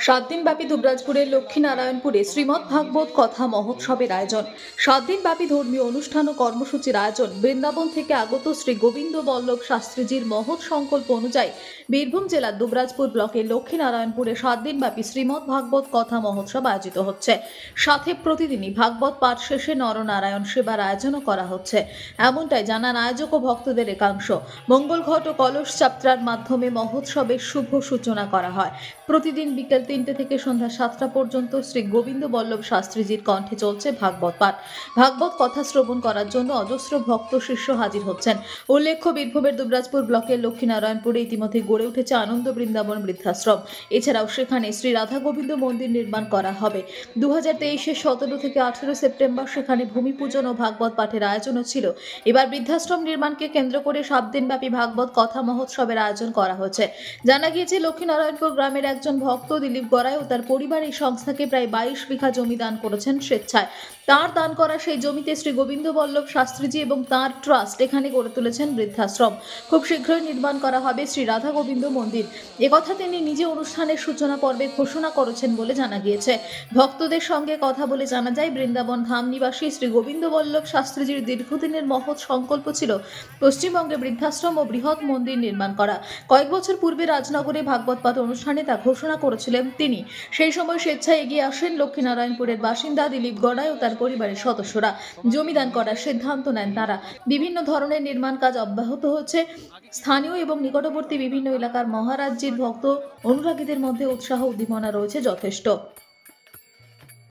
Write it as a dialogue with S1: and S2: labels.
S1: সাত দিনব্যাপী দুবরাজপুরের লক্ষ্মীনারায়ণপুরে শ্রীমদ্ ভাগবত কথা মহোৎসবের আয়োজন। 7 দিনব্যাপী ধর্মীয় অনুষ্ঠান ও কর্মসূচির আয়োজন। বৃন্দাবন থেকে আগত শ্রী গোবিন্দ বল্লভ শাস্ত্রীজির মহৎ সংকল্প অনুযায়ী বীরভূম জেলার দুবরাজপুর ব্লকের লক্ষ্মীনারায়ণপুরে 7 দিনব্যাপী শ্রীমদ্ ভাগবত কথা মহোৎসব আয়োজিত হচ্ছে। সাথে প্রতিদিনই ভাগবত পাঠ শেষে নরনারায়ণ সেবার আয়োজনও করা হচ্ছে, এমনটাই জানান আয়োজক ও ভক্তদের একাংশ। মঙ্গল ঘট ও কলস যাত্রার মাধ্যমে মহোৎসবের শুভ সূচনা করা হয়। প্রতিদিন বিকেল 3টে থেকে সন্ধ্যা 7টা পর্যন্ত শ্রী গোবিন্দ বল্লভ শাস্ত্রীজির কণ্ঠে চলছে ভাগবত পাঠ। ভাগবত কথা শ্রবণ করার জন্য অজস্র ভক্ত শিষ্য হাজির হচ্ছেন। উল্লেখ্য, বীরভূমের দুবরাজপুর ব্লকের লক্ষ্মীনারায়ণপুরে ইতিমধ্যে গড়ে উঠেছে আনন্দ বৃন্দাবন বৃদ্ধাশ্রম। এছাড়াও সেখানে শ্রী রাধা গোবিন্দ মন্দির নির্মাণ করা হবে। 2023-এর 17 থেকে 18 সেপ্টেম্বর সেখানে ভূমি পূজন ও ভাগবত পাঠের আয়োজনও ছিল। এবার বৃদ্ধাশ্রম নির্মাণকে কেন্দ্র করে 7 দিনব্যাপী ভাগবত কথা মহোৎসবের আয়োজন করা হয়েছে। জানা গিয়েছে, লক্ষ্মীনারায়ণপুর গ্রামের একজন ভক্ত দিলীপ গড়াই ও তার পরিবার এই সংস্থাকে প্রায় 22 বিঘা জমি দান করেছেন স্বেচ্ছায়। তার দান করা সেই জমিতে শ্রী গোবিন্দ বল্লভ শাস্ত্রীজি এবং তার ট্রাস্ট এখানে গড়ে তুলেছেন বৃদ্ধাশ্রম। খুব শীঘ্রই নির্মাণ করা হবে শ্রী রাধা গোবিন্দ মন্দির। একথা তিনি নিজে অনুষ্ঠানের সূচনা পর্বে ঘোষণা করেছেন বলে জানা গিয়েছে। ভক্তদের সঙ্গে কথা বলে জানা যায়, বৃন্দাবন ধাম নিবাসী শ্রী গোবিন্দ বল্লভ শাস্ত্রীজির দীর্ঘদিনের মহৎ সংকল্প ছিল পশ্চিমবঙ্গে বৃদ্ধাশ্রম ও বৃহৎ মন্দির নির্মাণ করা। কয়েক বছর পূর্বে রাজনগরে ভাগবত পাঠ অনুষ্ঠানে তা ঘোষণা করেছিলেন তিনি। সেই সময় স্বেচ্ছায় এগিয়ে আসেন লক্ষ্মীনারায়ণপুরের বাসিন্দা দিলীপ গড়াই ও তার পরিবারের সদস্যরা। জমিদান করার সিদ্ধান্ত নেন তারা। বিভিন্ন ধরনের নির্মাণ কাজ অব্যাহত হচ্ছে। স্থানীয় এবং নিকটবর্তী বিভিন্ন এলাকার মহারাজ্যের ভক্ত অনুরাগীদের মধ্যে উৎসাহ উদ্দীপনা রয়েছে যথেষ্ট।